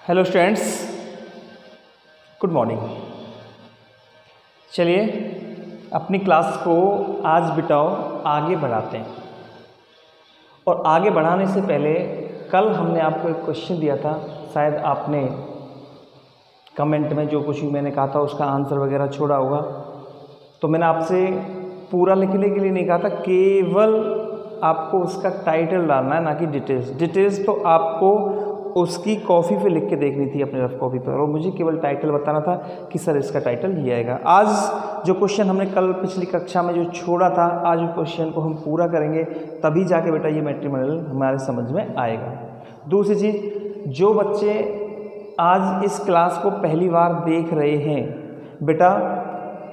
Hello students, good morning. चलिए अपनी class को आज बिटाओ आगे बढ़ाते हैं। और आगे बढ़ाने से पहले कल हमने आपको एक क्वेश्चन दिया था, शायद आपने कमेंट में जो कुछ भी मैंने कहा था उसका आंसर वगैरह छोड़ा होगा। तो मैंने आपसे पूरा लिखने के लिए नहीं कहा था, केवल आपको उसका टाइटल डालना है, ना कि डिटेल्स तो आपको उसकी कॉपी पे लिख के देखनी थी अपने रफ कॉपी पर, और मुझे केवल टाइटल बताना था कि सर इसका टाइटल ये आएगा। आज जो क्वेश्चन हमने कल पिछली कक्षा में जो छोड़ा था, आज उस क्वेश्चन को हम पूरा करेंगे, तभी जाके बेटा ये मैट्रिमोनियल हमारे समझ में आएगा। दूसरी चीज़, जो बच्चे आज इस क्लास को पहली बार देख रहे हैं बेटा,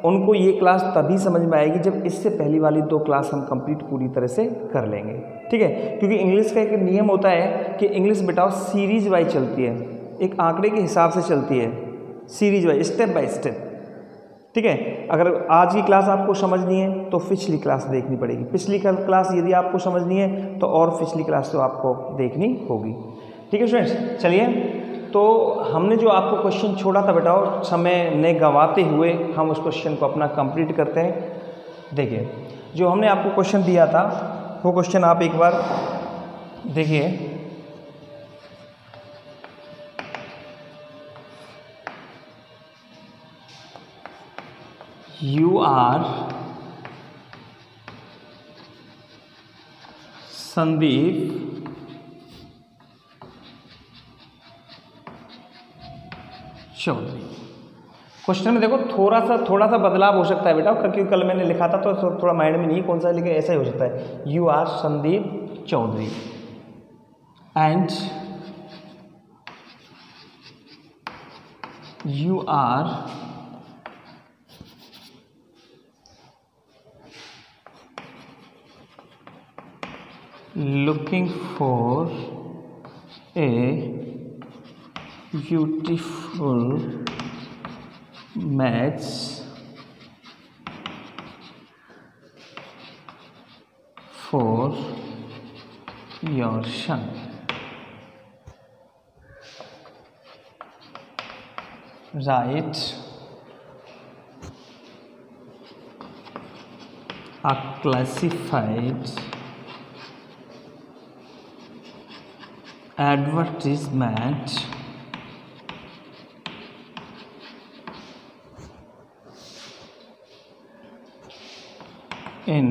उनको ये क्लास तभी समझ में आएगी जब इससे पहली वाली 2 क्लास हम कंप्लीट पूरी तरह से कर लेंगे, ठीक है। क्योंकि इंग्लिश का एक नियम होता है कि इंग्लिश बेटा सीरीज वाइज चलती है, एक आंकड़े के हिसाब से चलती है, series wise, step by step, ठीक है। अगर आज की क्लास आपको समझनी है तो पिछली क्लास देखनी पड़ेगी, पिछली क्लास यदि आपको समझनी है तो और पिछली क्लास तो आपको देखनी होगी, ठीक है स्टूडेंट्स। चलिए, तो हमने जो आपको क्वेश्चन छोड़ा था बेटा, समय ने गंवाते हुए हम उस क्वेश्चन को अपना कंप्लीट करते हैं। देखिए, जो हमने आपको क्वेश्चन दिया था वो क्वेश्चन आप एक बार देखिए। You are Sandeep Chaudhary. Question में देखो थोड़ा सा बदलाव हो सकता है बेटा, क्योंकि कल मैंने लिखा था तो थोड़ा माइंड में नहीं कौन सा है, लेकिन ऐसा ही हो सकता है। You are Sandeep Chaudhary and you are looking for a beautiful match for your son. Write a classified advertisement in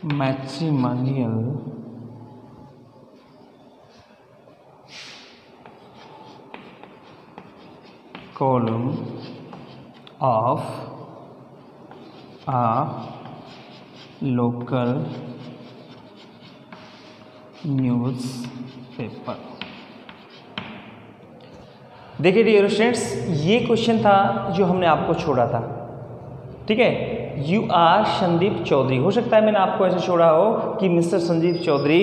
matrimonial column of a local newspaper। देखिए डियर स्टूडेंट्स, ये क्वेश्चन था जो हमने आपको छोड़ा था, ठीक है। यू आर संदीप चौधरी, हो सकता है मैंने आपको ऐसे छोड़ा हो कि mister Sandeep Chaudhary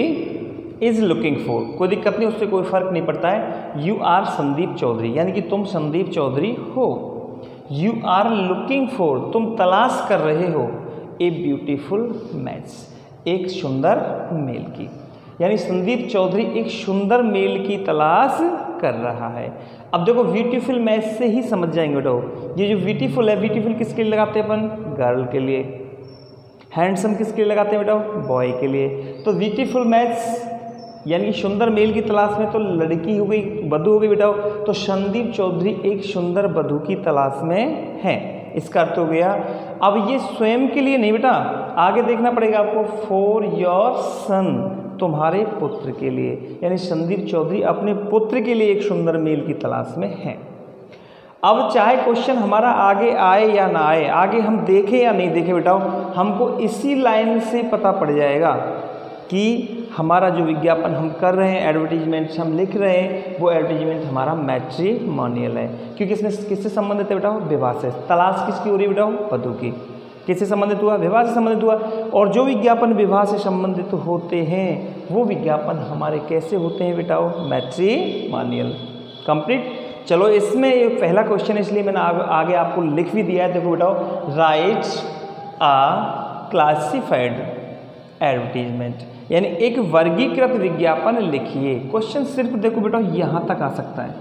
is looking for, कोई दिक्कत नहीं, उससे कोई फर्क नहीं पड़ता है। यू आर संदीप चौधरी यानी कि तुम संदीप चौधरी हो। यू आर लुकिंग फॉर, तुम तलाश कर रहे हो, ए ब्यूटीफुल मैच, एक सुंदर मेल की, यानी संदीप चौधरी एक सुंदर मेल की तलाश कर रहा है। अब देखो ब्यूटीफुल मैच से ही समझ जाएंगे बेटा, ये जो ब्यूटीफुल है, ब्यूटीफुल किसके लिए लगाते हैं अपन? गर्ल के लिए। हैंडसम किसके लिए लगाते हैं बेटा? बॉय के लिए। तो ब्यूटीफुल मैच यानी सुंदर मेल की तलाश में तो लड़की हो गई, वधू हो गई बेटा, तो संदीप चौधरी एक सुंदर वधू की तलाश में है, इसका अर्थ हो गया। अब ये स्वयं के लिए नहीं बेटा, आगे देखना पड़ेगा आपको, फॉर योर सन, तुम्हारे पुत्र के लिए, यानी संदीप चौधरी अपने पुत्र के लिए एक सुंदर मेल की तलाश में है। अब चाहे क्वेश्चन हमारा आगे आए या ना आए, आगे हम देखें या नहीं देखें बेटा, हमको इसी लाइन से पता पड़ जाएगा कि हमारा जो विज्ञापन हम कर रहे हैं, एडवर्टीजमेंट हम लिख रहे हैं, वो एडवर्टीजमेंट हमारा मैट्रिमोनियल है। क्योंकि इसमें किससे संबंधित है बेटा? विवाह से। तलाश किसकी हो रही है बेटा? वधू की। किससे संबंधित हुआ? विवाह से संबंधित हुआ। और जो विज्ञापन विवाह से संबंधित होते हैं वो विज्ञापन हमारे कैसे होते हैं बेटा? मैट्रिमोनियल। कंप्लीट। चलो, इसमें ये पहला क्वेश्चन इसलिए मैंने आगे आपको लिख भी दिया है, देखो बेटा, राइट आ क्लासिफाइड एडवर्टीजमेंट, यानी एक वर्गीकृत विज्ञापन लिखिए। क्वेश्चन सिर्फ देखो बेटा यहाँ तक आ सकता है,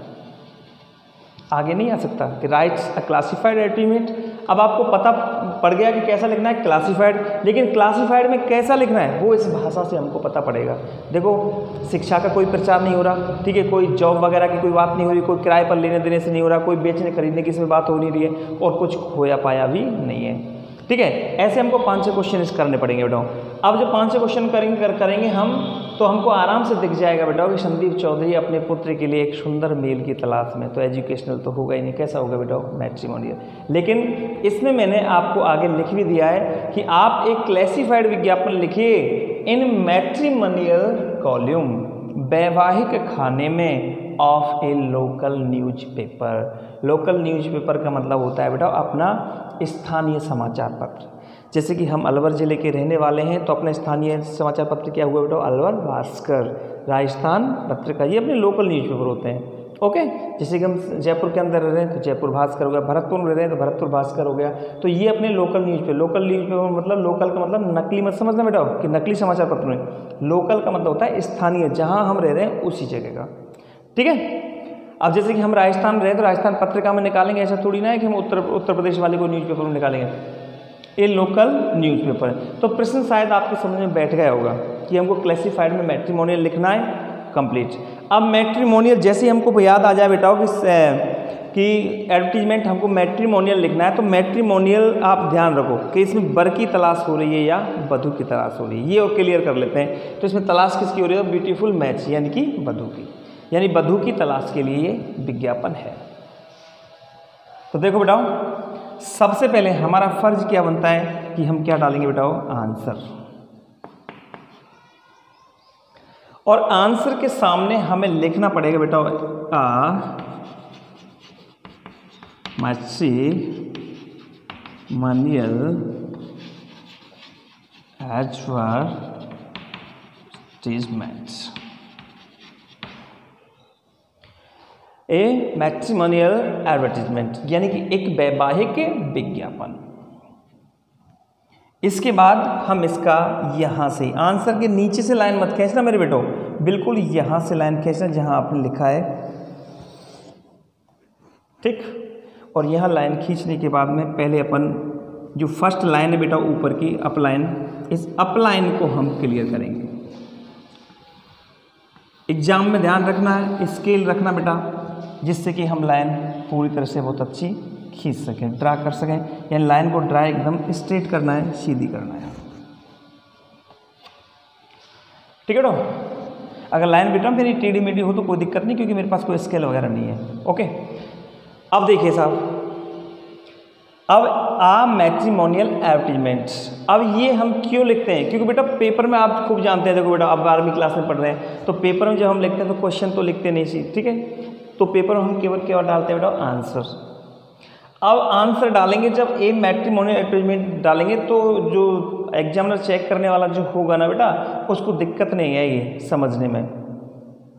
आगे नहीं आ सकता कि राइट्स अ क्लासिफाइड एडवर्टाइजमेंट। अब आपको पता पड़ गया कि कैसा लिखना है क्लासिफाइड, लेकिन क्लासिफाइड में कैसा लिखना है वो इस भाषा से हमको पता पड़ेगा। देखो शिक्षा का कोई प्रचार नहीं हो रहा, ठीक है, कोई जॉब वगैरह की कोई बात नहीं हो रही, कोई किराए पर लेने देने से नहीं हो रहा, कोई बेचने खरीदने की इसमें बात हो नहीं रही है, और कुछ खोया पाया भी नहीं है, ठीक है। ऐसे हमको 5-6 क्वेश्चन करने पड़ेंगे बेटा। अब जब 5-6 क्वेश्चन करेंगे हम, तो हमको आराम से दिख जाएगा बेटा कि संदीप चौधरी अपने पुत्र के लिए एक सुंदर मेल की तलाश में, तो एजुकेशनल तो होगा ही नहीं, कैसा होगा बेटा मैट्रिमोनियल। लेकिन इसमें मैंने आपको आगे लिख भी दिया है कि आप एक क्लासिफाइड विज्ञापन लिखिए इन मैट्रिमोनियल कॉलम, वैवाहिक खाने में of A local newspaper. Local newspaper का मतलब होता है बेटा अपना स्थानीय समाचार पत्र। जैसे कि हम अलवर ज़िले के रहने वाले हैं, तो अपना स्थानीय समाचार पत्र क्या हुआ बेटा, अलवर भास्कर, राजस्थान पत्रिका, ये अपने लोकल न्यूज़पेपर होते हैं। ओके, जैसे कि हम जयपुर के अंदर रह रहे हैं तो जयपुर भास्कर हो गया, भरतपुर में रह रहे हैं तो भरतपुर भास्कर हो गया। तो ये अपने लोकल न्यूज़पेपर, लोकल न्यूज़पेपर मतलब लोकल का मतलब नकली मत समझना बेटा कि नकली समाचार पत्र में, लोकल का मतलब होता है स्थानीय, जहाँ हम रह रहे हैं उसी जगह का, ठीक है। अब जैसे कि हम राजस्थान में रहे तो राजस्थान पत्रिका में निकालेंगे, ऐसा थोड़ी ना है कि हम उत्तर प्रदेश वाले को न्यूज़पेपर में निकालेंगे, ये लोकल न्यूज़पेपर। तो प्रश्न शायद आपके समझ में बैठ गया होगा कि हमको क्लासिफाइड में मैट्रिमोनियल लिखना है, कंप्लीट। अब मैट्रिमोनियल जैसे ही हमको याद आ जाए बेटा कि एडवर्टीजमेंट हमको मैट्रिमोनियल लिखना है, तो मैट्रिमोनियल आप ध्यान रखो कि इसमें वर की तलाश हो रही है या वधू की तलाश हो रही है, ये और क्लियर कर लेते हैं। तो इसमें तलाश किसकी हो रही है, ब्यूटीफुल मैच यानी कि वधू की, यानी वधू की तलाश के लिए ये विज्ञापन है। तो देखो बेटाओ, सबसे पहले हमारा फर्ज क्या बनता है कि हम क्या डालेंगे बेटाओ, आंसर। और आंसर के सामने हमें लिखना पड़ेगा बेटाओ मैट्रिमोनियल एडवर्टाइजमेंट, ए मैट्रिमोनियल एडवर्टाइजमेंट यानी कि एक वैवाहिक विज्ञापन। इसके बाद हम इसका यहाँ से आंसर के नीचे से लाइन मत खींचना मेरे बेटो, बिल्कुल यहाँ से लाइन खींचना जहाँ आपने लिखा है, ठीक। और यहाँ लाइन खींचने के बाद में पहले अपन जो फर्स्ट लाइन है बेटा ऊपर की अप लाइन, इस अप लाइन को हम क्लियर करेंगे। एग्जाम में ध्यान रखना है, स्केल रखना बेटा, जिससे कि हम लाइन पूरी तरह से बहुत अच्छी खींच सकें, ड्रा कर सकें। यानी लाइन को ड्रा एकदम स्ट्रेट करना है, सीधी करना है, ठीक है बेटा। अगर लाइन बेटा मेरी टेढ़ी मेढ़ी हो तो कोई दिक्कत नहीं, क्योंकि मेरे पास कोई स्केल वगैरह नहीं है। ओके, अब देखिए साहब, अब मैट्रिमोनियल एडवर्टाइजमेंट, अब ये हम क्यों लिखते हैं, क्योंकि बेटा पेपर में आप खूब जानते हैं, देखो बेटा अब 12वीं क्लास में पढ़ रहे हैं, तो पेपर में जब हम लिखते हैं तो क्वेश्चन तो लिखते नहीं सी, ठीक है, तो पेपर में हम केवल डालते हैं बेटा आंसर। अब आंसर डालेंगे जब ए मैट्रिमोनियल एडवर्टाइजमेंट डालेंगे, तो जो एग्जामिनर चेक करने वाला जो होगा ना बेटा, उसको दिक्कत नहीं आएगी समझने में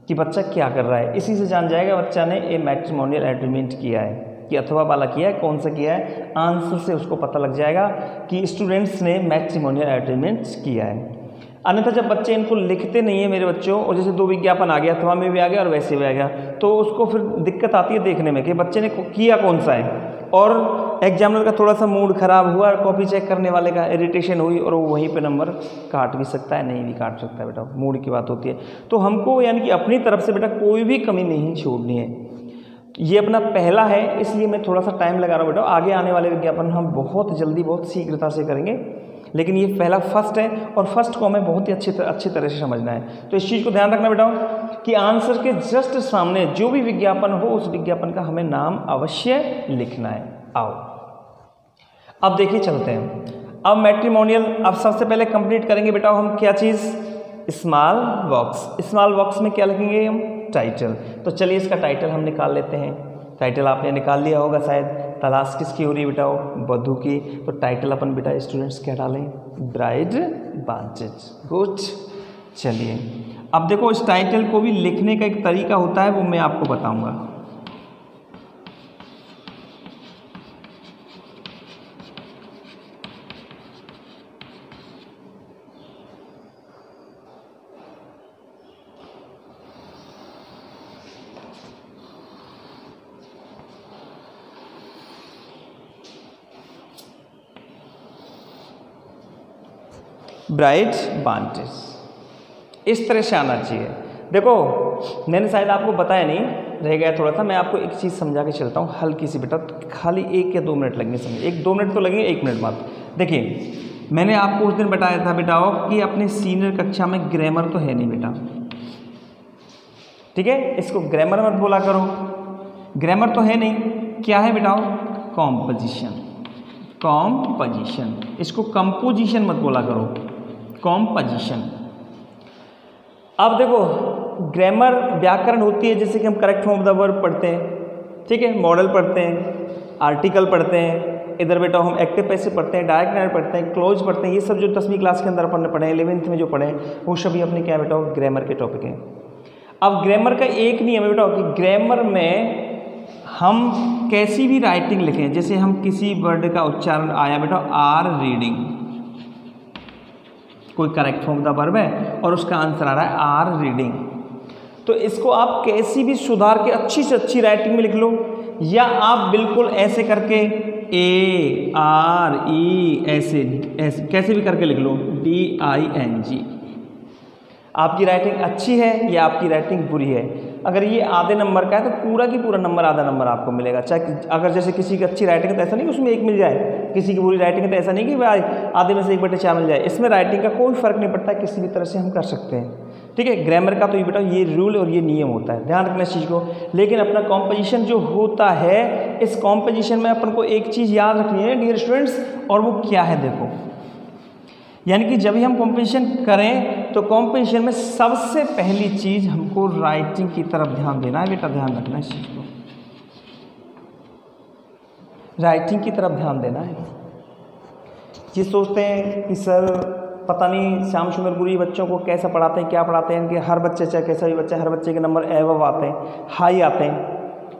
कि बच्चा क्या कर रहा है। इसी से जान जाएगा बच्चा ने ए मैट्रिमोनियल एडवर्टाइजमेंट किया है कि अथवा वाला किया है, कौन सा किया है, आंसर से उसको पता लग जाएगा कि स्टूडेंट्स ने मैट्रिमोनियल एडवर्टाइजमेंट किया है। अन्यथा जब बच्चे इनको लिखते नहीं है मेरे बच्चों, और जैसे 2 विज्ञापन आ गया, अथवा में भी आ गया और वैसे भी आ गया, तो उसको फिर दिक्कत आती है देखने में कि बच्चे ने किया कौन सा है, और एग्जामिनर का थोड़ा सा मूड खराब हुआ, कॉपी चेक करने वाले का इरिटेशन हुई, और वो वहीं पे नंबर काट भी सकता है, नहीं भी काट सकता है बेटा, मूड की बात होती है। तो हमको यानी कि अपनी तरफ से बेटा कोई भी कमी नहीं छोड़नी है। ये अपना पहला है, इसलिए मैं थोड़ा सा टाइम लगा रहा हूँ बेटा, आगे आने वाले विज्ञापन हम बहुत जल्दी बहुत शीघ्रता से करेंगे, लेकिन ये पहला फर्स्ट है, और फर्स्ट को हमें बहुत ही अच्छी तरह से समझना है। तो इस चीज़ को ध्यान रखना बेटा कि आंसर के जस्ट सामने जो भी विज्ञापन हो, उस विज्ञापन का हमें नाम अवश्य लिखना है। आओ अब देखिए चलते हैं। अब मैट्रिमोनियल, अब सबसे पहले कंप्लीट करेंगे बेटा हम क्या चीज़, स्मॉल बॉक्स। स्मॉल बॉक्स में क्या लिखेंगे हम, टाइटल। तो चलिए इसका टाइटल हम निकाल लेते हैं। टाइटल आपने निकाल लिया होगा शायद, तलाश किसकी हो रही है बेटा, वधू की। तो टाइटल अपन बेटा स्टूडेंट्स क्या डालें, ब्राइड बांचेज। गुड, चलिए अब देखो इस टाइटल को भी लिखने का एक तरीका होता है, वो मैं आपको बताऊंगा। ब्राइट वांटेड, इस तरह से आना चाहिए। देखो मैंने शायद आपको बताया नहीं, रह गया थोड़ा सा, मैं आपको एक चीज़ समझा के चलता हूँ हल्की सी बेटा, खाली 1 या 2 मिनट लगेंगे समझ, 1-2 मिनट तो लगेंगे, 1 मिनट बाद। देखिए मैंने आपको उस दिन बताया था बेटाओ कि अपने सीनियर कक्षा में ग्रामर तो है नहीं बेटा, ठीक है, इसको ग्रामर मत बोला करो, ग्रामर तो है नहीं, क्या है बेटाओ, कॉम्पोजिशन, कॉम्पोजिशन, इसको कंपोजिशन मत बोला करो, कॉम्पोजिशन। अब देखो ग्रामर व्याकरण होती है, जैसे कि हम correct form of the verb पढ़ते हैं, ठीक है, मॉडल पढ़ते हैं, आर्टिकल पढ़ते हैं, इधर बेटा हम एक्टिव पैसिव पढ़ते हैं, डायरेक्ट नाउन पढ़ते हैं, क्लोज पढ़ते हैं, ये सब जो 10वीं क्लास के अंदर अपन ने पढ़े, 11th में जो पढ़े वो सभी अपने क्या बेटा ग्रामर के टॉपिक हैं। अब ग्रामर का एक नियम है बेटा कि ग्रामर में हम कैसी भी राइटिंग लिखें, जैसे हम किसी वर्ड का उच्चारण आया बेटा आर रीडिंग, कोई करेक्ट फॉर्म द वर्ब है और उसका आंसर आ रहा है आर रीडिंग, तो इसको आप कैसी भी सुधार के अच्छी से अच्छी राइटिंग में लिख लो, या आप बिल्कुल ऐसे करके ए आर ई ऐसे कैसे भी करके लिख लो DING। आपकी राइटिंग अच्छी है या आपकी राइटिंग बुरी है, अगर ये आधे नंबर का है तो पूरा की पूरा नंबर आधा नंबर आपको मिलेगा। चाहे अगर जैसे किसी की अच्छी राइटिंग है तो ऐसा नहीं कि उसमें 1 मिल जाए, किसी की बुरी राइटिंग है तो ऐसा नहीं कि भाई आधे में से 1/4 मिल जाए, इसमें राइटिंग का कोई फर्क नहीं पड़ता, किसी भी तरह से हम कर सकते हैं, ठीक है। ग्रामर का तो ये बेटा ये रूल और ये नियम होता है, ध्यान रखना इस चीज़ को। लेकिन अपना कॉम्पोजिशन जो होता है, इस कॉम्पोजिशन में अपन को एक चीज़ याद रखनी है डियर स्टूडेंट्स, और वो क्या है देखो, यानी कि जब भी हम कॉम्पोजिशन करें तो कॉम्पोजिशन में सबसे पहली चीज़ हमको राइटिंग की तरफ ध्यान देना है बेटा, ध्यान रखना इस चीज़ को, राइटिंग की तरफ ध्यान देना है। ये सोचते हैं कि सर पता नहीं श्याम सुंदरपुरी बच्चों को कैसा पढ़ाते हैं, क्या पढ़ाते हैं, कि हर बच्चे चाहे कैसा भी बच्चा, हर बच्चे के नंबर एवव आते हैं, हाई आते हैं,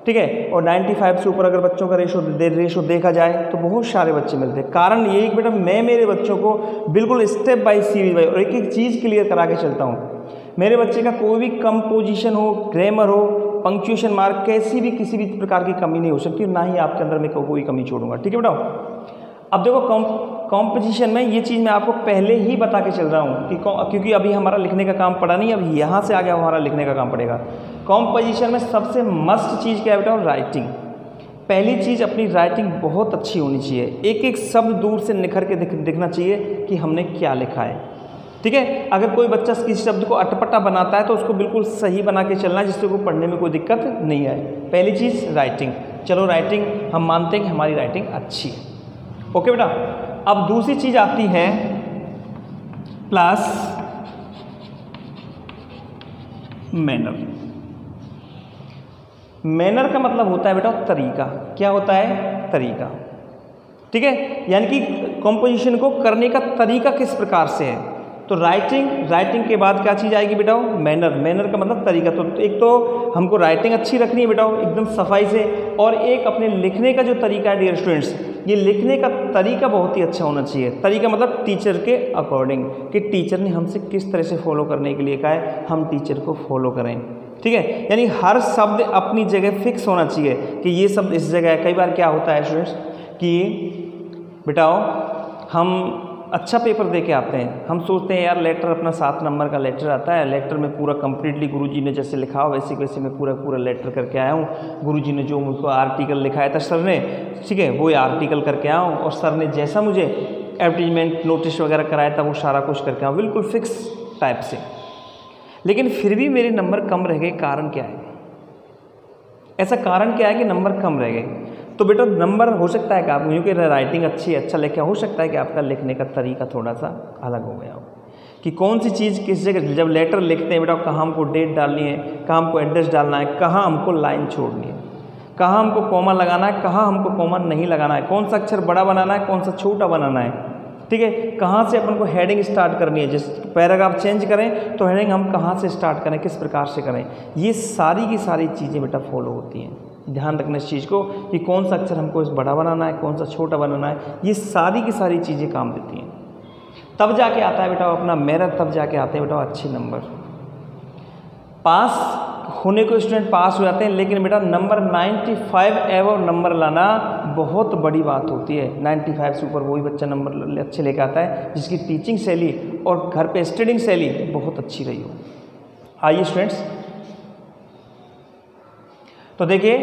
ठीक है, और 95 से ऊपर अगर बच्चों का रेशो देखा जाए तो बहुत सारे बच्चे मिलते हैं। कारण ये है कि बेटा मैं मेरे बच्चों को बिल्कुल स्टेप बाय सीरीज बाय और एक एक चीज़ क्लियर करा के चलता हूँ। मेरे बच्चे का कोई भी कंपोजिशन हो, ग्रामर हो, पंक्चुएशन मार्क, कैसी भी किसी भी प्रकार की कमी नहीं हो सकती, ना ही आपके अंदर में कोई कमी छोड़ूंगा, ठीक है बेटा। अब देखो कॉम्पोजिशन में ये चीज़ मैं आपको पहले ही बता के चल रहा हूँ कि क्योंकि अभी हमारा लिखने का काम पड़ा नहीं, अब यहाँ से आगे हमारा लिखने का काम पड़ेगा। कॉम्पोजिशन में सबसे मस्ट चीज़ क्या है बेटा, राइटिंग। पहली चीज़ अपनी राइटिंग बहुत अच्छी होनी चाहिए, एक एक शब्द दूर से निखर के दिखना चाहिए कि हमने क्या लिखा है, ठीक है। अगर कोई बच्चा किसी शब्द को अटपटा बनाता है तो उसको बिल्कुल सही बना के चलना है जिससे को पढ़ने में कोई दिक्कत नहीं आए। पहली चीज़ राइटिंग, चलो राइटिंग हम मानते हैं कि हमारी राइटिंग अच्छी है, ओके बेटा। अब दूसरी चीज आती है प्लस मैनर। मैनर का मतलब होता है बेटा तरीका, क्या होता है, तरीका, ठीक है, यानी कि कॉम्पोजिशन को करने का तरीका किस प्रकार से है। तो राइटिंग के बाद क्या चीज़ आएगी बेटा, मैनर का मतलब तरीका। तो एक तो हमको राइटिंग अच्छी रखनी है बेटा एकदम सफाई से, और एक अपने लिखने का जो तरीका है डियर स्टूडेंट्स, ये लिखने का तरीका बहुत ही अच्छा होना चाहिए। तरीका मतलब टीचर के अकॉर्डिंग, कि टीचर ने हमसे किस तरह से फॉलो करने के लिए कहा है, हम टीचर को फॉलो करें, ठीक है। यानी हर शब्द अपनी जगह फिक्स होना चाहिए कि ये शब्द इस जगह है। कई बार क्या होता है स्टूडेंट्स कि बेटाओ हम अच्छा पेपर दे के आते हैं, हम सोचते हैं यार लेटर अपना 7 नंबर का लेटर आता है, लेटर में पूरा कंप्लीटली गुरुजी ने जैसे लिखा हो वैसे वैसे मैं पूरा लेटर करके आया हूँ। गुरुजी ने जो मुझको आर्टिकल लिखाया था सर ने, ठीक है, वो आर्टिकल करके आया हूँ, और सर ने जैसा मुझे एडवर्टीजमेंट नोटिस वगैरह कराया था वो सारा कुछ करके आऊँ, बिल्कुल फिक्स टाइप से। लेकिन फिर भी मेरे नंबर कम रह गए, कारण क्या है, ऐसा कारण क्या है कि नंबर कम रह गए। तो बेटा नंबर हो सकता है कि आप क्योंकि राइटिंग अच्छी है, अच्छा लिखा, हो सकता है कि आपका लिखने का तरीका थोड़ा सा अलग हो गया हो, कि कौन सी चीज़ किस जगह, जब लेटर लिखते हैं बेटा कहाँ हमको डेट डालनी है, कहाँ हमको एड्रेस डालना है, कहाँ हमको लाइन छोड़नी है, कहाँ हमको कॉमा लगाना है, कहाँ हमको कॉमा नहीं लगाना है, कौन सा अक्षर बड़ा बनाना है, कौन सा छोटा बनाना है, ठीक है, कहाँ से अपन को हेडिंग स्टार्ट करनी है, जिस पैराग्राफ चेंज करें तो हेडिंग हम कहाँ से स्टार्ट करें, किस प्रकार से करें, ये सारी की सारी चीज़ें बेटा फॉलो होती हैं। ध्यान रखना इस चीज़ को कि कौन सा अक्षर हमको इस बड़ा बनाना है, कौन सा छोटा बनाना है, ये सारी की सारी चीज़ें काम देती हैं। तब जाके आता है बेटा अपना मेरिट, तब जाके आते हैं बेटा अच्छे नंबर। पास होने को स्टूडेंट पास हो जाते हैं, लेकिन बेटा नंबर 95 एवं नंबर लाना बहुत बड़ी बात होती है। 95 से ऊपर वही बच्चा नंबर अच्छे लेकर आता है जिसकी टीचिंग शैली और घर पे स्टडिंग शैली बहुत अच्छी रही हो। आइए स्टूडेंट्स, तो देखिए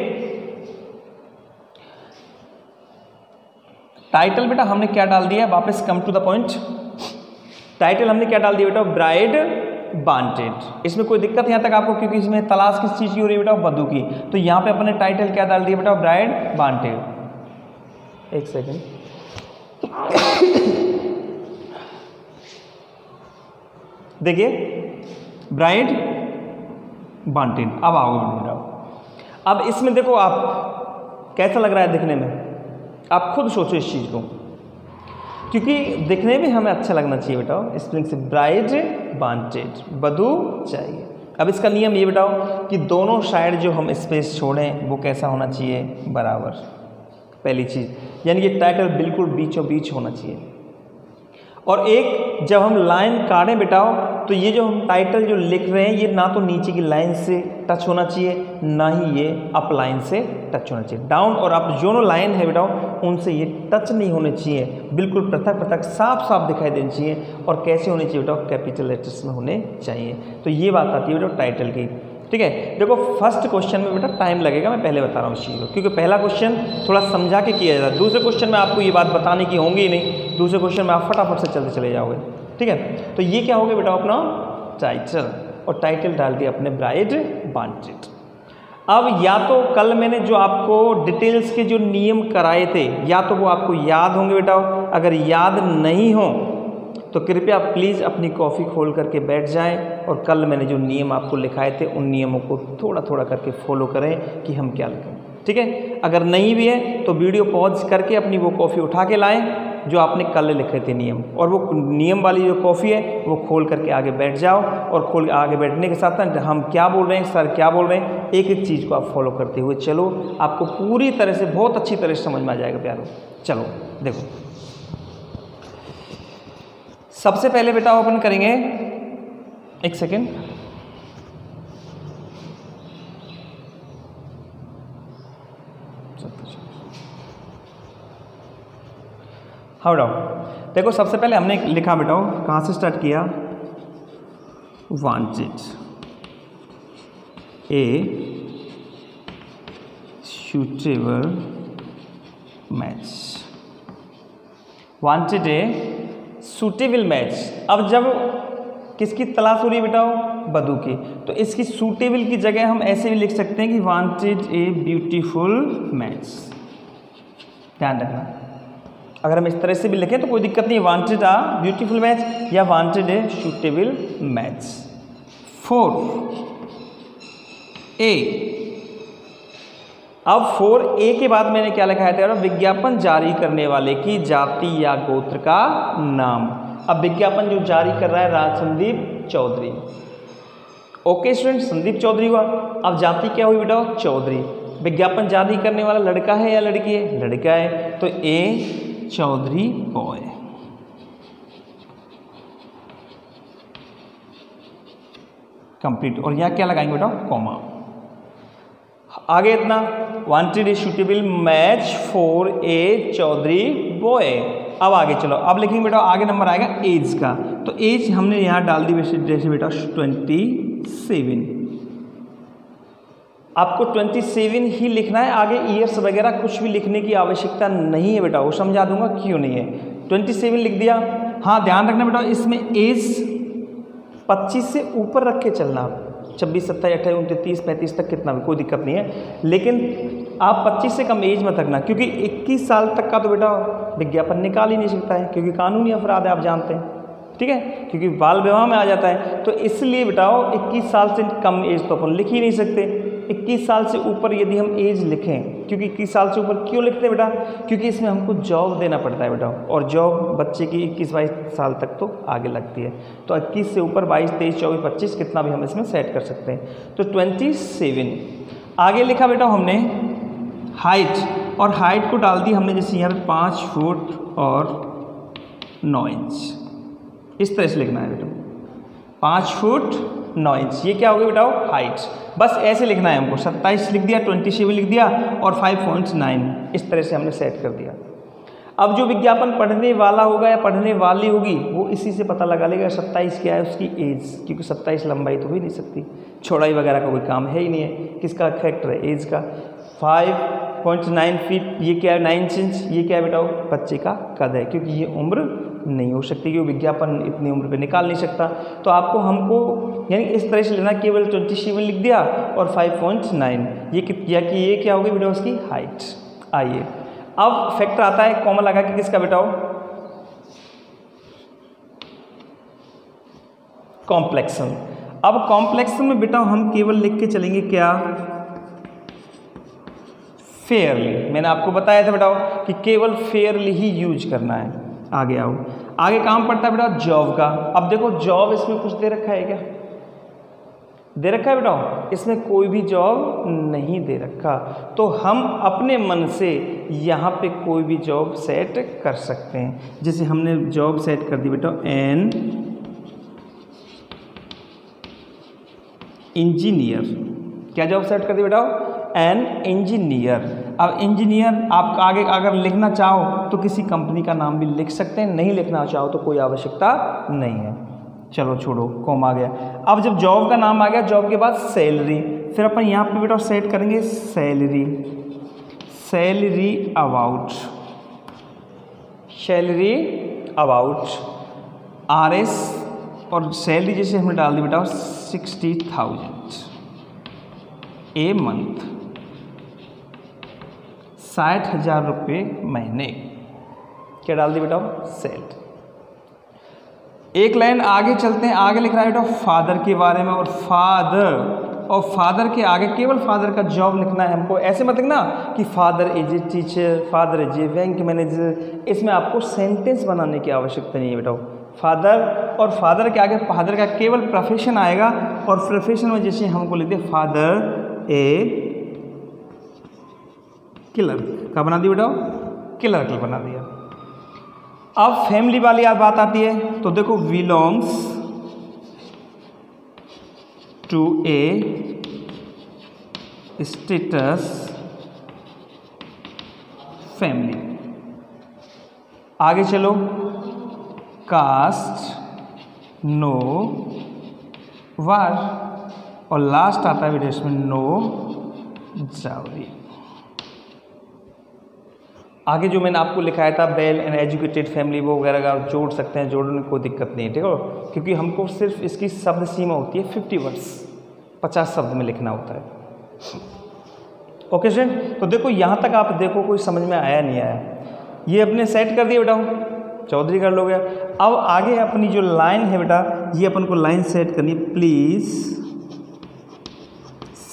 टाइटल बेटा हमने क्या डाल दिया, वापस come to the point. Title हमने क्या डाल दिया बेटा, ब्राइड वांटेड। इसमें कोई दिक्कत यहाँ तक आपको, क्योंकि इसमें तलाश किस चीज़ की हो रही है बेटा, वधू की। तो यहाँ पे अपने टाइटल क्या डाल दिया बेटा, ब्राइड वांटेड। एक सेकेंड, देखिए ब्राइड वांटेड। अब आओगे बेटा, अब इसमें देखो आप कैसा लग रहा है दिखने में, आप खुद सोचो इस चीज़ को, क्योंकि दिखने में हमें अच्छा लगना चाहिए बेटा। स्पेलिंग से ब्राइड वांटेड, वधू चाहिए। अब इसका नियम ये बताओ कि दोनों साइड जो हम स्पेस छोड़ें वो कैसा होना चाहिए, बराबर। पहली चीज़, यानी कि टाइटल बिल्कुल बीचों बीच होना चाहिए। और एक जब हम लाइन काटें बेटाओ, तो ये जो हम टाइटल जो लिख रहे हैं ये ना तो नीचे की लाइन से टच होना चाहिए, ना ही ये अप लाइन से टच होना चाहिए। डाउन और अप दोनों लाइन है बेटाओ, उनसे ये टच नहीं होने चाहिए, बिल्कुल पृथक पृथक साफ साफ दिखाई देनी चाहिए। और कैसे होनी चाहिए बेटाओ, कैपिटल लेटर्स में होने चाहिए। तो ये बात आती है बेटा टाइटल की। ठीक है, देखो फर्स्ट क्वेश्चन में बेटा टाइम लगेगा, मैं पहले बता रहा हूँ इस चीज़ को, क्योंकि पहला क्वेश्चन थोड़ा समझा के किया जाता है। दूसरे क्वेश्चन में आपको ये बात बताने की होंगी ही नहीं, दूसरे क्वेश्चन में आप फटाफट से चलते चले जाओगे। ठीक है, तो ये क्या हो गया बेटा अपना टाइटल, और टाइटल डाल दिया अपने ब्राइड वांटेड। अब या तो कल मैंने जो आपको डिटेल्स के जो नियम कराए थे, या तो वो आपको याद होंगे बेटा। अगर याद नहीं हो तो कृपया प्लीज़ अपनी कॉफ़ी खोल करके बैठ जाएं और कल मैंने जो नियम आपको लिखाए थे उन नियमों को थोड़ा थोड़ा करके फॉलो करें कि हम क्या लिखें। ठीक है, अगर नहीं भी है तो वीडियो पॉज करके अपनी वो कॉफ़ी उठा के लाएं जो आपने कल लिखे थे नियम, और वो नियम वाली जो कॉफ़ी है वो खोल करके आगे बैठ जाओ। और खोल आगे बैठने के साथ साथ हम क्या बोल रहे हैं, सर क्या बोल रहे हैं, एक एक चीज़ को आप फॉलो करते हुए चलो, आपको पूरी तरह से बहुत अच्छी तरह से समझ में आ जाएगा प्यारो। चलो देखो, सबसे पहले बेटा ओपन करेंगे, एक सेकेंड, हाँ बेटा देखो सबसे पहले हमने लिखा बेटा, कहाँ से स्टार्ट किया, wanted a suitable match, wanted a suitable match. अब जब किसकी तलाश हो रही है बेटा, वधू की, तो इसकी सूटेबल की जगह हम ऐसे भी लिख सकते हैं कि वांटेड ए ब्यूटीफुल मैच। ध्यान रखना, अगर हम इस तरह से भी लिखें तो कोई दिक्कत नहीं, वांटेड आ ब्यूटीफुल मैच या वांटेड ए सूटेबल मैच। 4 ए, अब 4A के बाद मैंने क्या लिखा है, विज्ञापन जारी करने वाले की जाति या गोत्र का नाम। अब विज्ञापन जो जारी कर रहा है राज संदीप चौधरी। ओके स्टूडेंट, संदीप चौधरी हुआ। अब जाति क्या हुई बेटा, चौधरी। विज्ञापन जारी करने वाला लड़का है या लड़की है, लड़का है, तो ए चौधरी बॉय। कंप्लीट। और यहाँ क्या लगाएंगे बेटा, कॉमा। आगे इतना, wanted a suitable match for a Chaudhary boy. अब आगे चलो, अब लिखेंगे बेटा, आगे नंबर आएगा एज का, तो एज हमने यहाँ डाल दी जैसे बेटा 27। आपको 27 ही लिखना है, आगे ईयर्स वगैरह कुछ भी लिखने की आवश्यकता नहीं है बेटा, वो समझा दूंगा क्यों नहीं है। 27 लिख दिया। हाँ ध्यान रखना बेटा, इसमें एज 25 से ऊपर रख के चलना, 26, 27, 28, 29, 30, 35 तक कितना भी कोई दिक्कत नहीं है, लेकिन आप 25 से कम एज मत रखना, क्योंकि 21 साल तक का तो बेटा विज्ञापन निकाल ही नहीं सकता है, क्योंकि कानूनी अपराध है, आप जानते हैं। ठीक है, क्योंकि बाल विवाह में आ जाता है, तो इसलिए बेटाओ 21 साल से कम एज तो अपन लिख ही नहीं सकते। 21 साल से ऊपर यदि हम एज लिखें, क्योंकि 21 साल से ऊपर क्यों लिखते हैं बेटा, क्योंकि इसमें हमको जॉब देना पड़ता है बेटा, और जॉब बच्चे की 21-22 साल तक तो आगे लगती है, तो 21 से ऊपर 22, 23, 24, 25 कितना भी हम इसमें सेट कर सकते हैं। तो 27 आगे लिखा बेटा हमने हाइट, और हाइट को डाल दी हमने जैसे यहाँ पे 5 फुट और 9 इंच, इस तरह से लिखना है बेटा, 5 फुट 9 इंच। ये क्या होगी बेटाओ? हाइट। बस ऐसे लिखना है हमको, 27 लिख दिया, 27 लिख दिया और 5.9 इस तरह से हमने सेट कर दिया। अब जो विज्ञापन पढ़ने वाला होगा या पढ़ने वाली होगी वो इसी से पता लगा लेगा 27 क्या है उसकी एज, क्योंकि 27 लंबाई तो हो ही नहीं सकती, चौड़ाई वगैरह का कोई काम है ही नहीं है, किसका फैक्टर है? एज का। 5.9 फीट ये क्या है? 9 इंच। ये क्या है बेटा? बच्चे का कद है, क्योंकि ये उम्र नहीं हो सकती, क्योंकि विज्ञापन इतनी उम्र पे निकाल नहीं सकता। तो आपको हमको यानी इस तरह से लेना, केवल 27 लिख दिया और 5.9 ये किया कि ये क्या होगी बेटा? उसकी हाइट। आइए अब फैक्टर आता है कॉमन लगा के किसका बेटा? कॉम्प्लेक्सन। अब कॉम्प्लेक्सन में बेटा हम केवल लिख के चलेंगे क्या? फेयरली। मैंने आपको बताया था बेटा कि केवल फेयरली ही यूज करना है। आगे आओ, आगे काम पड़ता है बेटा जॉब का। अब देखो जॉब इसमें कुछ दे रखा है क्या? दे रखा है बेटा? इसमें कोई भी जॉब नहीं दे रखा, तो हम अपने मन से यहाँ पे कोई भी जॉब सेट कर सकते हैं। जैसे हमने जॉब सेट कर दी बेटा एन इंजीनियर। क्या जॉब सेट कर दी बेटा? An engineer. अब इंजीनियर आप आगे अगर लिखना चाहो तो किसी कंपनी का नाम भी लिख सकते हैं, नहीं लिखना चाहो तो कोई आवश्यकता नहीं है। चलो छोड़ो, कॉम आ गया। अब जब जॉब का नाम आ गया, जॉब के बाद सैलरी, फिर अपन यहाँ पे बेटा सेट करेंगे salary. Salary about, salary about RS और सैलरी जैसे हमने डाल दी बेटा 60,000 ए मंथ, 60,000 रुपये महीने। क्या डाल दी बेटा? सैलरी। एक लाइन आगे चलते हैं, आगे लिख रहा है बेटा फादर के बारे में, और फादर के आगे केवल फादर का जॉब लिखना है हमको। ऐसे मत लिखना कि father is a teacher, father is a bank manager, इसमें आपको सेंटेंस बनाने की आवश्यकता नहीं है बेटा। फादर और फादर के आगे फादर का केवल प्रोफेशन आएगा, और प्रोफेशन में जैसे हमको लिखते फादर ए किलर का बना दिया बेटा, किलर बना दिया। अब फैमिली वाली बात आती है, तो देखो belongs to a status family. आगे चलो, कास्ट नो वार, और लास्ट आता है बेटा इसमें नो जावरी। आगे जो मैंने आपको लिखाया था वेल एंड एजुकेटेड फैमिली, वो वगैरह आप जोड़ सकते हैं, जोड़ने में कोई दिक्कत नहीं है, ठीक है, क्योंकि हमको सिर्फ इसकी शब्द सीमा होती है 50 वर्ड्स, 50 शब्द में लिखना होता है। ओके स्टूडेंट, तो देखो यहाँ तक आप देखो कोई समझ में आया नहीं आया, ये अपने सेट कर दिए बेटा, चौधरी कर लोगे। अब आगे अपनी जो लाइन है बेटा, ये अपन को लाइन सेट करनी है, please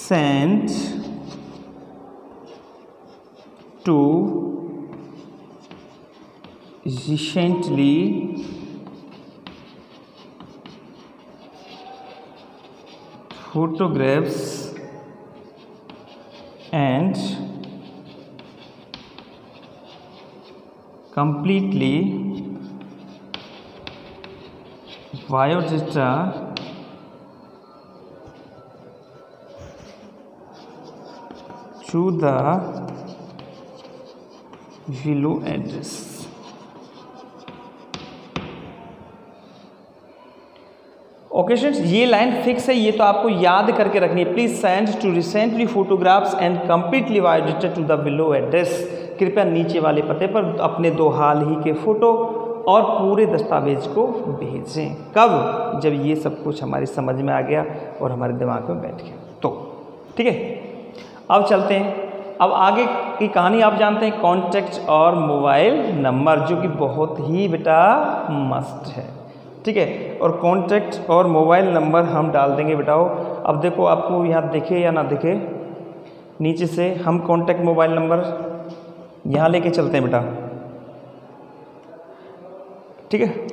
send to recently photographs and completely biodata to the below address। Okay students, ये लाइन फिक्स है, ये तो आपको याद करके रखनी है। Please send to recently photographs and completely biodata to the below address. कृपया नीचे वाले पते पर अपने 2 हाल ही के फोटो और पूरे दस्तावेज को भेजें। कब? जब ये सब कुछ हमारी समझ में आ गया और हमारे दिमाग में बैठ गया तो। ठीक है, अब चलते हैं। अब आगे की कहानी आप जानते हैं, कॉन्टैक्ट और मोबाइल नंबर, जो कि बहुत ही बेटा मस्ट है। ठीक है, और कॉन्टैक्ट और मोबाइल नंबर हम डाल देंगे बेटाओ। अब देखो आपको यहाँ दिखे या ना दिखे, नीचे से हम कॉन्टैक्ट मोबाइल नंबर यहाँ लेके चलते हैं बेटा। ठीक है,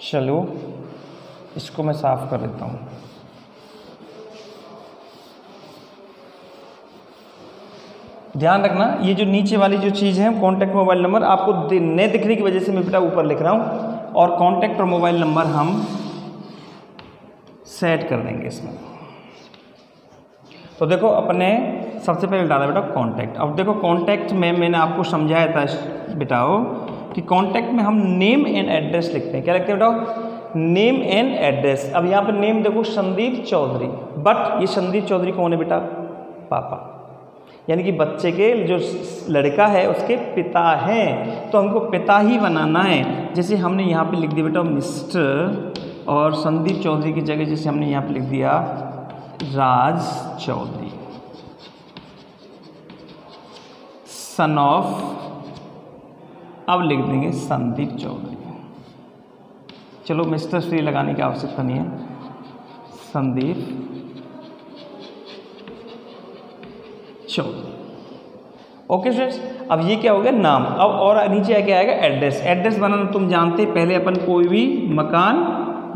चलो इसको मैं साफ कर देता हूँ। ध्यान रखना, ये जो नीचे वाली जो चीज़ है कॉन्टैक्ट मोबाइल नंबर, आपको नहीं दिखने की वजह से मैं बेटा ऊपर लिख रहा हूँ, और कॉन्टैक्ट और मोबाइल नंबर हम सेट कर देंगे इसमें। तो देखो अपने सबसे पहले डाला बेटा कॉन्टैक्ट। अब देखो कॉन्टैक्ट में मैंने आपको समझाया था बेटाओ कि कॉन्टैक्ट में हम नेम एंड एड्रेस लिखते हैं। क्या लिखते हैं बेटाओ? Name and address. अब यहाँ पर नेम देखो संदीप चौधरी, बट ये संदीप चौधरी कौन है बेटा? पापा, यानी कि बच्चे के जो लड़का है उसके पिता हैं, तो हमको पिता ही बनाना है। जैसे हमने यहाँ पे लिख दिया बेटा मिस्टर, और संदीप चौधरी की जगह जैसे हमने यहाँ पे लिख दिया राज चौधरी, सन ऑफ, अब लिख देंगे संदीप चौधरी। चलो मिस्टर श्री लगाने की आवश्यकता नहीं है, संदीप चौधरी। ओके फ्रेंड्स, अब ये क्या हो गया नाम। अब और नीचे क्या आएगा? एड्रेस। एड्रेस बनाना तुम जानते, पहले अपन कोई भी मकान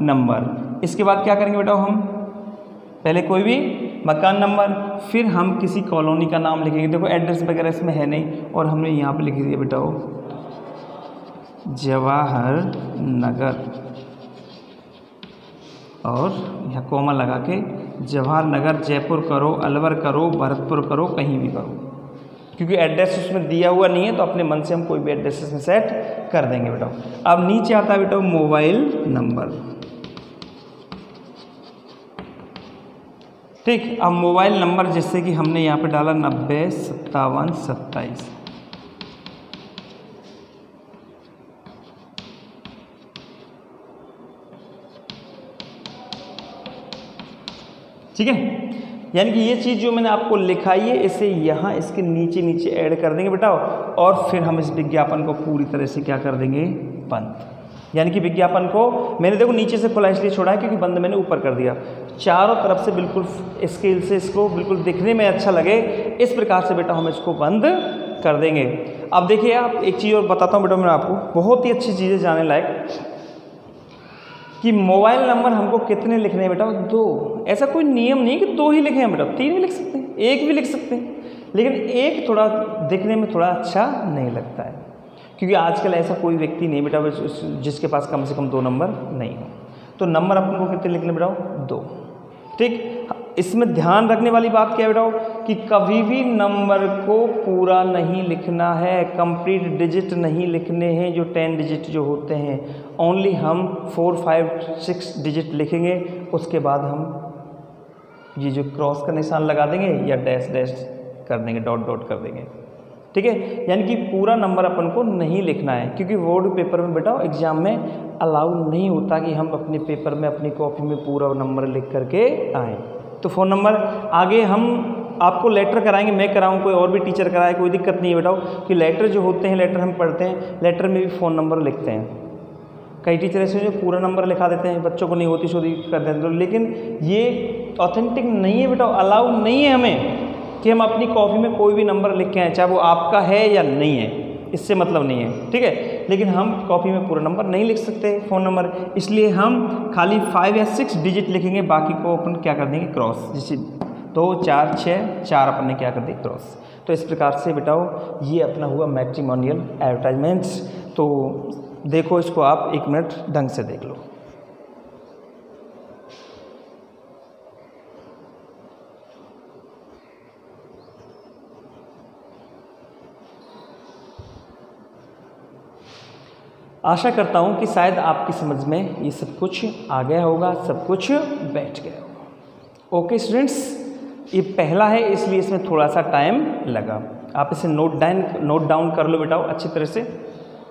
नंबर, इसके बाद क्या करेंगे बेटा हम? पहले कोई भी मकान नंबर, फिर हम किसी कॉलोनी का नाम लिखेंगे। देखो एड्रेस वगैरह इसमें है नहीं, और हमने यहाँ पे लिख दिया बेटा जवाहर नगर, और यहाँ कोमा लगा के जवाहर नगर, जयपुर करो, अलवर करो, भरतपुर करो, कहीं भी करो, क्योंकि एड्रेस उसमें दिया हुआ नहीं है, तो अपने मन से हम कोई भी एड्रेस इसमें सेट कर देंगे बेटा। अब नीचे आता है बेटा मोबाइल नंबर। ठीक, अब मोबाइल नंबर जैसे कि हमने यहाँ पे डाला 90 57 27। ठीक है, यानी कि ये चीज़ जो मैंने आपको लिखाई है इसे यहाँ इसके नीचे नीचे ऐड कर देंगे बेटा, और फिर हम इस विज्ञापन को पूरी तरह से क्या कर देंगे? बंद। यानी कि विज्ञापन को मैंने देखो नीचे से खुला इसलिए छोड़ा है क्योंकि बंद मैंने ऊपर कर दिया। चारों तरफ से बिल्कुल स्केल से इसको बिल्कुल दिखने में अच्छा लगे, इस प्रकार से बेटा हम इसको बंद कर देंगे। अब देखिए आप एक चीज़ और बताता हूँ बेटा मैं आपको, बहुत ही अच्छी चीज़ें जानने लायक, कि मोबाइल नंबर हमको कितने लिखने हैं बेटा? 2। ऐसा कोई नियम नहीं कि 2 ही लिखे हैं बेटा, 3 भी लिख सकते हैं, 1 भी लिख सकते हैं, लेकिन एक थोड़ा दिखने में थोड़ा अच्छा नहीं लगता है, क्योंकि आजकल ऐसा कोई व्यक्ति नहीं बेटा जिसके पास कम से कम 2 नंबर नहीं हो। तो नंबर अपन को कितने लिखने बेटा? 2। ठीक, इसमें ध्यान रखने वाली बात क्या है बेटा कि कभी भी नंबर को पूरा नहीं लिखना है, कंप्लीट डिजिट नहीं लिखने हैं, जो 10 डिजिट जो होते हैं, ओनली हम 4 5 6 डिजिट लिखेंगे। उसके बाद हम ये जो क्रॉस का निशान लगा देंगे या डैश डैश कर देंगे, डॉट डॉट कर देंगे। ठीक है, यानी कि पूरा नंबर अपन को नहीं लिखना है, क्योंकि बोर्ड पेपर में बेटा एग्जाम में अलाउ नहीं होता कि हम अपने पेपर में अपनी कॉपी में पूरा नंबर लिख करके आएँ। तो फ़ोन नंबर आगे हम आपको लेटर कराएंगे, मैं कराऊँ, कोई और भी टीचर कराए, कोई दिक्कत नहीं है बेटा, कि लेटर जो होते हैं, लेटर हम पढ़ते हैं, लेटर में भी फ़ोन नंबर लिखते हैं। कई टीचर ऐसे जो पूरा नंबर लिखा देते हैं, बच्चों को नहीं होती शोधी कर देते हैं, लेकिन ये ऑथेंटिक नहीं है बेटा, अलाउ नहीं है हमें कि हम अपनी कॉपी में कोई भी नंबर लिख के आएँ, चाहे वो आपका है या नहीं है, इससे मतलब नहीं है। ठीक है, लेकिन हम कॉपी में पूरा नंबर नहीं लिख सकते फ़ोन नंबर, इसलिए हम खाली 5 या 6 डिजिट लिखेंगे, बाकी को अपन क्या कर देंगे? क्रॉस। जैसे 2 4 6 4 अपन ने क्या कर दी? क्रॉस। तो इस प्रकार से बेटाओ ये अपना हुआ मैट्रिमोनियल एडवर्टाइजमेंट्स। तो देखो इसको आप 1 मिनट ढंग से देख लो। आशा करता हूँ कि शायद आपकी समझ में ये सब कुछ आ गया होगा, सब कुछ बैठ गया होगा। ओके स्टूडेंट्स, ये पहला है इसलिए इसमें थोड़ा सा टाइम लगा। आप इसे नोट डाउन कर लो बेटा, अच्छी तरह से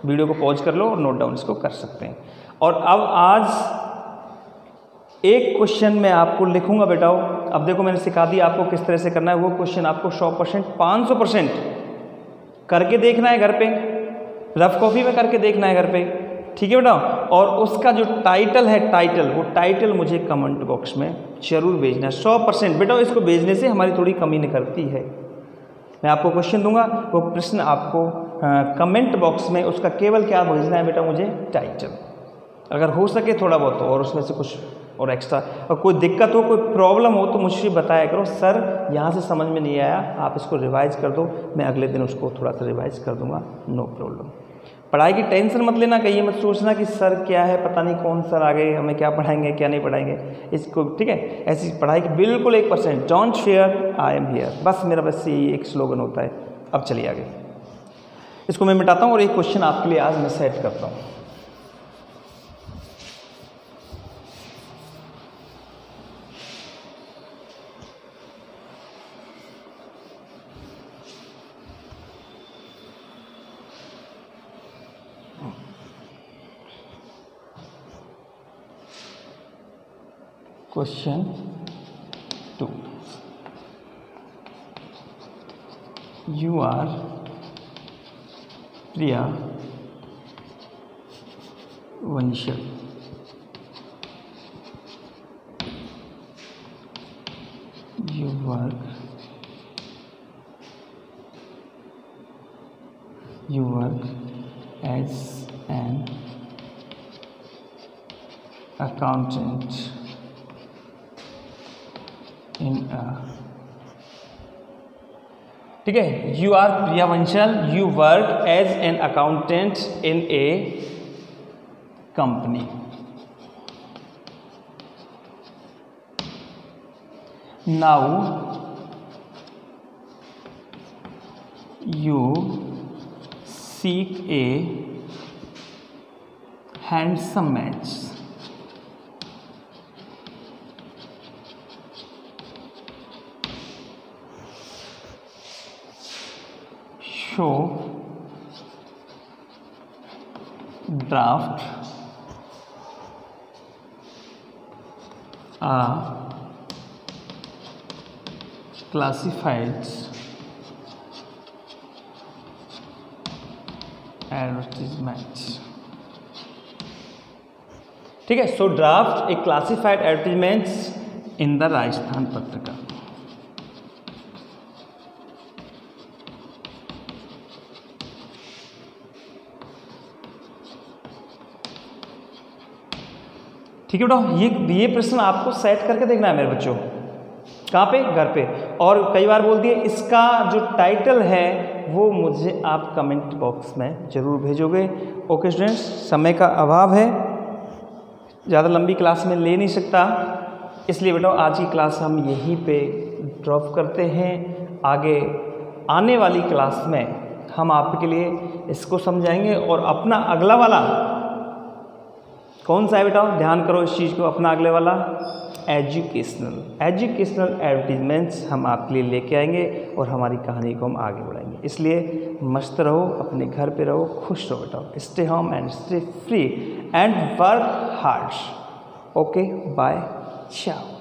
वीडियो को पॉज कर लो और नोट डाउन इसको कर सकते हैं। और अब आज एक क्वेश्चन मैं आपको लिखूंगा बेटा। अब देखो मैंने सिखा दिया आपको किस तरह से करना है। वो क्वेश्चन आपको 100% 500% करके देखना है घर पे, रफ कॉपी में करके देखना है घर पे। ठीक है बेटा, और उसका जो टाइटल है वो टाइटल मुझे कमेंट बॉक्स में जरूर भेजना है। 100% बेटा इसको भेजने से हमारी थोड़ी कमी निकलती है। मैं आपको क्वेश्चन दूंगा, वो प्रश्न आपको कमेंट बॉक्स में उसका केवल क्या भेजना है बेटा? मुझे टाइटल, अगर हो सके थोड़ा बहुत और उसमें से कुछ और एक्स्ट्रा। और कोई दिक्कत हो, कोई प्रॉब्लम हो तो मुझसे बताया करो, सर यहाँ से समझ में नहीं आया, आप इसको रिवाइज कर दो, मैं अगले दिन उसको थोड़ा सा रिवाइज कर दूंगा, नो प्रॉब्लम। पढ़ाई की टेंशन मत लेना, कहीं मत सोचना कि सर क्या है, पता नहीं कौन सर आ गए, हमें क्या पढ़ाएंगे क्या नहीं पढ़ाएंगे इसको, ठीक है। ऐसी पढ़ाई की बिल्कुल 1%, don't fear I am here, बस मेरा बस ये एक स्लोगन होता है। अब चलिए आगे, इसको मैं मिटाता हूँ और एक क्वेश्चन आपके लिए आज मैं सेट करता हूँ। Question 2. You are Priya Vanshal. You work as an accountant in a, ठीक है, you are Priya Vanshal, you work as an accountant in a company. Now you seek a handsome match show draft a classified advertisement। ठीक है, so draft a classified advertisements in the Rajasthan Patrika. ठीक है बेटा, ये प्रश्न आपको सेट करके देखना है मेरे बच्चों। कहाँ पे? घर पे। और कई बार बोल दिए इसका जो टाइटल है वो मुझे आप कमेंट बॉक्स में ज़रूर भेजोगे। ओके स्टूडेंट्स, समय का अभाव है, ज़्यादा लंबी क्लास में ले नहीं सकता, इसलिए बेटा आज की क्लास हम यहीं पे ड्रॉप करते हैं। आगे आने वाली क्लास में हम आपके लिए इसको समझाएंगे और अपना अगला वाला कौन सा है बेटा, ध्यान करो इस चीज़ को, अपना अगले वाला एजुकेशनल एडवर्टीजमेंट्स हम आपके लिए लेके आएंगे और हमारी कहानी को हम आगे बढ़ाएंगे। इसलिए मस्त रहो, अपने घर पे रहो, खुश रहो बेटा, stay home and stay free and work hard. Okay, bye, चाओ।